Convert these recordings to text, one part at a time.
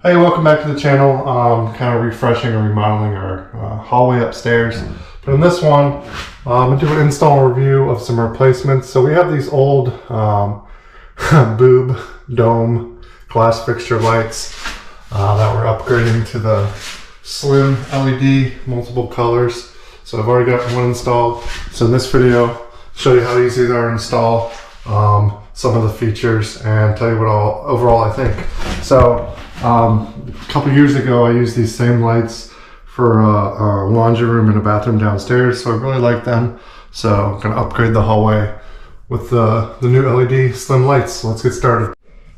Hey, welcome back to the channel. Kind of refreshing and remodeling our hallway upstairs. But in this one, I'm going to do an install and review of some replacements. So we have these old boob dome glass fixture lights that we're upgrading to the slim LED, multiple colors. So I've already got one installed. So in this video, I'll show you how easy they are to install, some of the features, and tell you what overall I think. So a couple years ago, I used these same lights for a laundry room and a bathroom downstairs, so I really like them. So I'm going to upgrade the hallway with the new LED slim lights. So let's get started.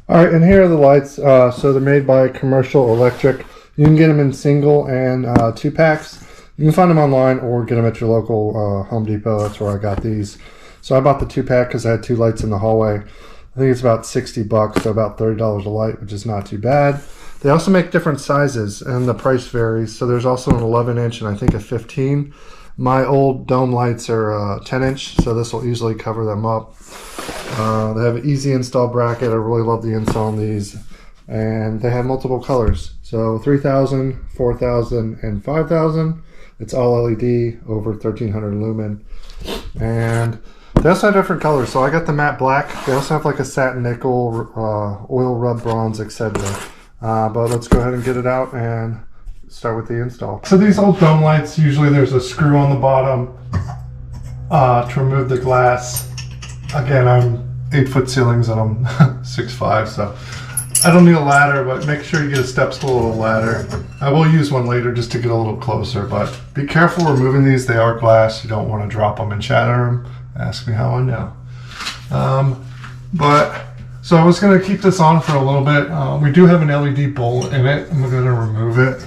All right, and here are the lights. So they're made by Commercial Electric. You can get them in single and 2-packs. You can find them online or get them at your local Home Depot. That's where I got these. So I bought the 2-pack because I had 2 lights in the hallway. I think it's about $60, so about $30 a light, which is not too bad. They also make different sizes, and the price varies. So there's also an 11-inch and I think a 15. My old dome lights are 10-inch, so this will easily cover them up. They have an easy install bracket. I really love the install on these. And they have multiple colors. So 3000, 4000, and 5000. It's all LED, over 1300 lumen. And they also have different colors. So I got the matte black. They also have like a satin nickel, oil rub bronze, etc. But let's go ahead and get it out and start with the install. So these old dome lights, usually there's a screw on the bottom to remove the glass. Again, I'm 8-foot ceilings and I'm 6'5", so I don't need a ladder, but make sure you get a step stool or a ladder. I will use one later just to get a little closer, but be careful removing these. They are glass. You don't want to drop them and shatter them. Ask me how I know. So I was going to keep this on for a little bit. We do have an LED bulb in it. I'm going to remove it.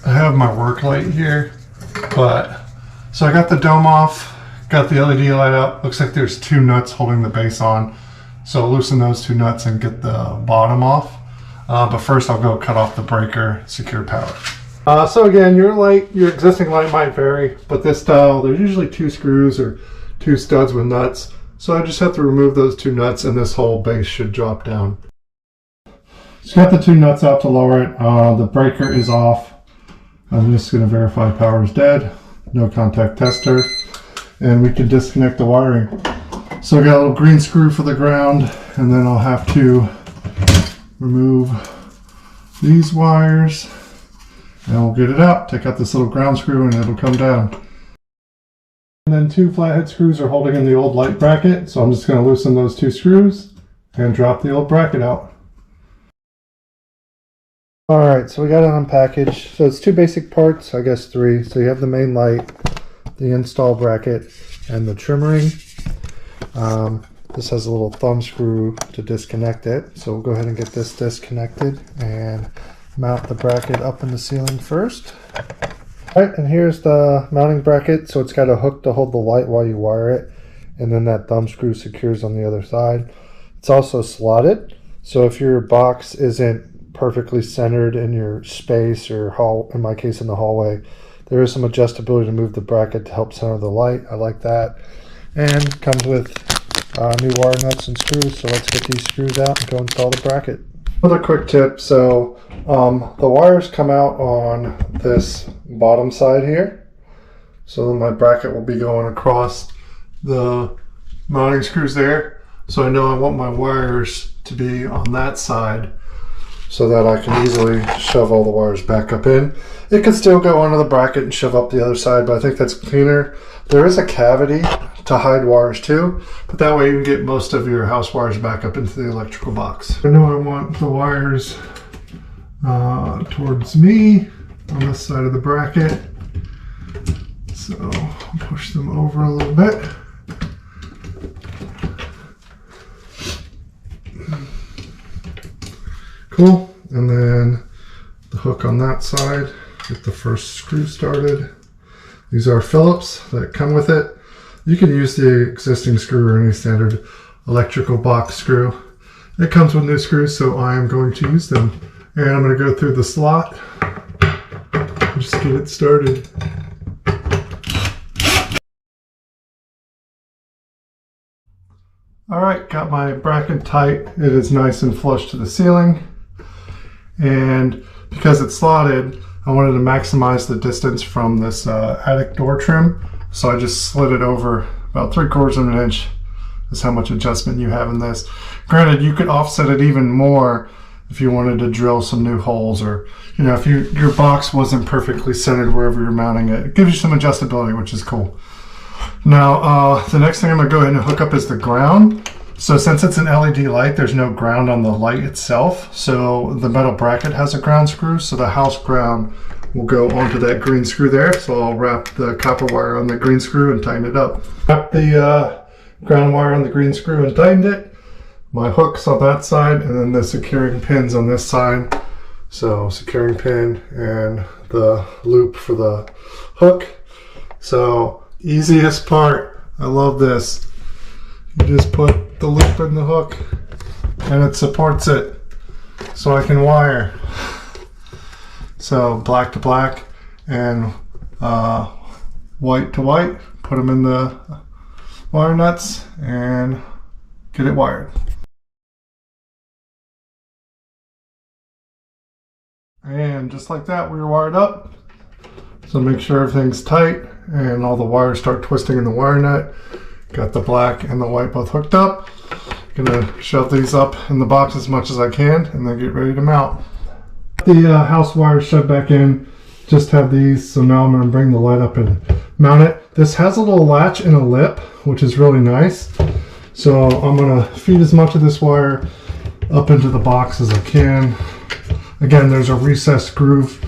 I have my work light here, so I got the dome off, got the LED light up. Looks like there's 2 nuts holding the base on. So I'll loosen those 2 nuts and get the bottom off. But first I'll go cut off the breaker, secure power. So again, your existing light might vary, but this style, there's usually 2 screws or 2 studs with nuts. So I just have to remove those 2 nuts and this whole base should drop down. Just got the 2 nuts out to lower it. The breaker is off. I'm just going to verify power is dead. No contact tester. And we can disconnect the wiring. So I got a little green screw for the ground, and then I'll have to remove these wires. And we'll get it out. Take out this little ground screw and it'll come down. And then 2 flathead screws are holding in the old light bracket, so I'm just going to loosen those 2 screws and drop the old bracket out. Alright, so we got it unpackaged. So it's 2 basic parts, I guess 3. So you have the main light, the install bracket, and the trim ring. This has a little thumb screw to disconnect it. So we'll go ahead and get this disconnected and mount the bracket up in the ceiling first. Alright, and here's the mounting bracket. So it's got a hook to hold the light while you wire it, and then that thumb screw secures on the other side. It's also slotted, so if your box isn't perfectly centered in your space, or in my case in the hallway, there is some adjustability to move the bracket to help center the light. I like that. And comes with new wire nuts and screws. So let's get these screws out and go install the bracket. Another quick tip, so the wires come out on this bottom side here. So then my bracket will be going across the mounting screws there. So I know I want my wires to be on that side so that I can easily shove all the wires back up in. It could still go under the bracket and shove up the other side, but I think that's cleaner. There is a cavity to hide wires too, but that way you can get most of your house wires back up into the electrical box. I know I want the wires towards me on this side of the bracket, so I'll push them over a little bit. Cool, and then the hook on that side, get the first screw started. These are Phillips that come with it. You can use the existing screw or any standard electrical box screw. It comes with new screws, so I am going to use them. And I'm going to go through the slot and just get it started. Alright, got my bracket tight. It is nice and flush to the ceiling. And because it's slotted, I wanted to maximize the distance from this attic door trim. So I just slid it over about 3/4 of an inch. That's how much adjustment you have in this. Granted, you could offset it even more if you wanted to drill some new holes, or if your box wasn't perfectly centered wherever you're mounting it. It gives you some adjustability, which is cool. Now, the next thing I'm going to go ahead and hook up is the ground. So since it's an LED light, there's no ground on the light itself. So the metal bracket has a ground screw, so the house ground will go onto that green screw there. So I'll wrap the copper wire on the green screw and tighten it up. Wrap the ground wire on the green screw and tightened it. My hook's on that side, and then the securing pins on this side. So securing pin and the loop for the hook. So easiest part, I love this. You just put the loop in the hook and it supports it, so I can wire. So black to black and white to white, put them in the wire nuts and get it wired. And just like that, we were wired up. So make sure everything's tight and all the wires start twisting in the wire nut. Got the black and the white both hooked up. Gonna shove these up in the box as much as I can and then get ready to mount. The house wires shoved back in. Just have these, so now I'm gonna bring the light up and mount it. This has a little latch and a lip, which is really nice. So I'm gonna feed as much of this wire up into the box as I can. Again, there's a recessed groove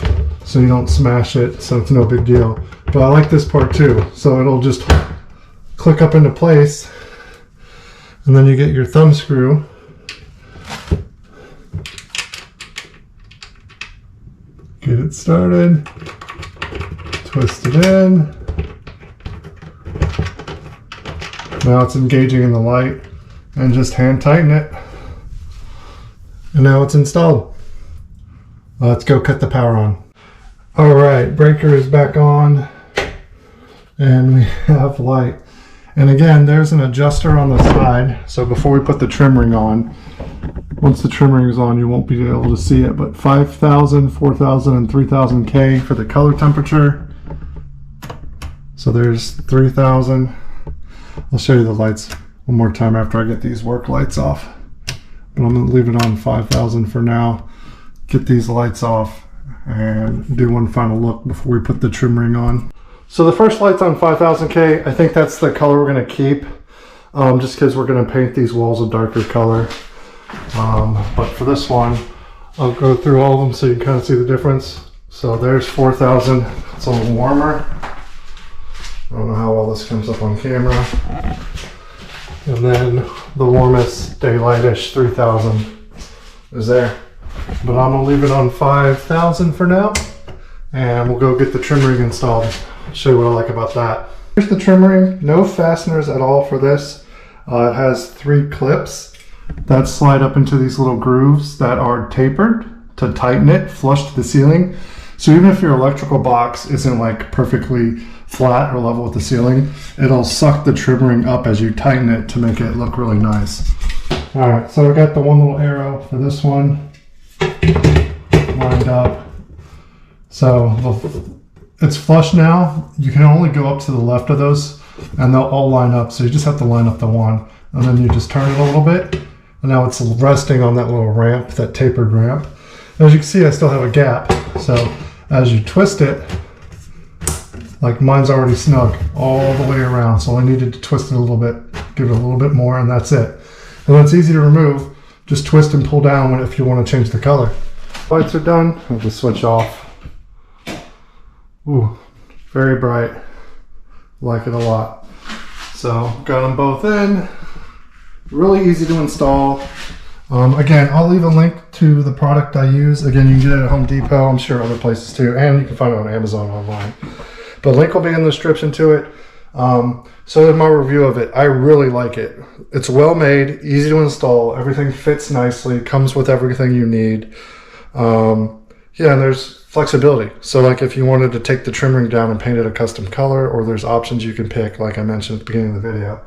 so you don't smash it, so it's no big deal. But I like this part too, so it'll just click up into place, and then you get your thumb screw. Get it started, twist it in. Now it's engaging in the light, and just hand tighten it. And now it's installed. Let's go cut the power on. All right, breaker is back on and we have light. And again, there's an adjuster on the side. So before we put the trim ring on, once the trim ring is on, you won't be able to see it, but 5,000, 4,000, and 3,000 K for the color temperature. So there's 3,000. I'll show you the lights one more time after I get these work lights off. But I'm gonna leave it on 5,000 for now. Get these lights off and do one final look before we put the trim ring on. So the first light's on 5,000 K. I think that's the color we're going to keep, just because we're going to paint these walls a darker color. But for this one, I'll go through all of them so you can kind of see the difference. So there's 4,000. It's a little warmer. I don't know how well this comes up on camera. And then the warmest daylightish 3,000 is there. But I'm gonna leave it on 5,000 for now, and we'll go get the trim ring installed. I'll show you what I like about that. Here's the trim ring. No fasteners at all for this. It has 3 clips that slide up into these little grooves that are tapered to tighten it flush to the ceiling. So even if your electrical box isn't like perfectly flat or level with the ceiling, it'll suck the trim ring up as you tighten it to make it look really nice. All right, so I got the one little arrow for this one lined up. So it's flush now. You can only go up to the left of those and they'll all line up. So you just have to line up the one and then you just turn it a little bit. And now it's resting on that little ramp, that tapered ramp. As you can see, I still have a gap. So as you twist it, like mine's already snug all the way around. So I needed to twist it a little bit, give it a little bit more, and that's it. And it's easy to remove. Just twist and pull down if you want to change the color. Lights are done. I'll just switch off. Ooh, very bright. Like it a lot. So got them both in. Really easy to install. Again, I'll leave a link to the product I use. Again, you can get it at Home Depot. I'm sure other places too, and you can find it on Amazon online. The link will be in the description to it. So in my review of it, I really like it. It's well made, easy to install, everything fits nicely, comes with everything you need. Yeah, and there's flexibility. So like if you wanted to take the trim ring down and paint it a custom color, or there's options you can pick, like I mentioned at the beginning of the video.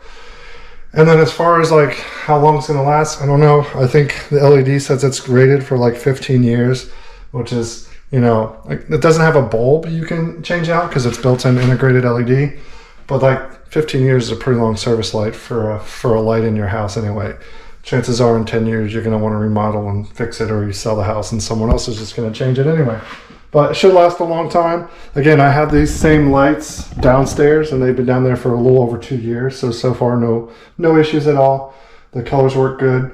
And then as far as like how long it's going to last, I don't know. I think the LED says it's rated for like 15 years, which is, you know, like, it doesn't have a bulb you can change out because it's built-in integrated LED. But like 15 years is a pretty long service life for a light in your house anyway. Chances are in 10 years you're going to want to remodel and fix it, or you sell the house and someone else is just going to change it anyway. But it should last a long time. Again, I have these same lights downstairs and they've been down there for a little over 2 years. So far no issues at all. The colors work good.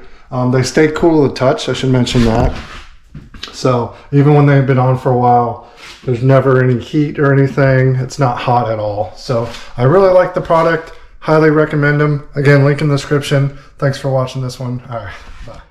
They stay cool to the touch, I should mention that. So even when they've been on for a while, there's never any heat or anything. It's not hot at all. So I really like the product. Highly recommend them. Again, link in the description. Thanks for watching this one. All right, bye.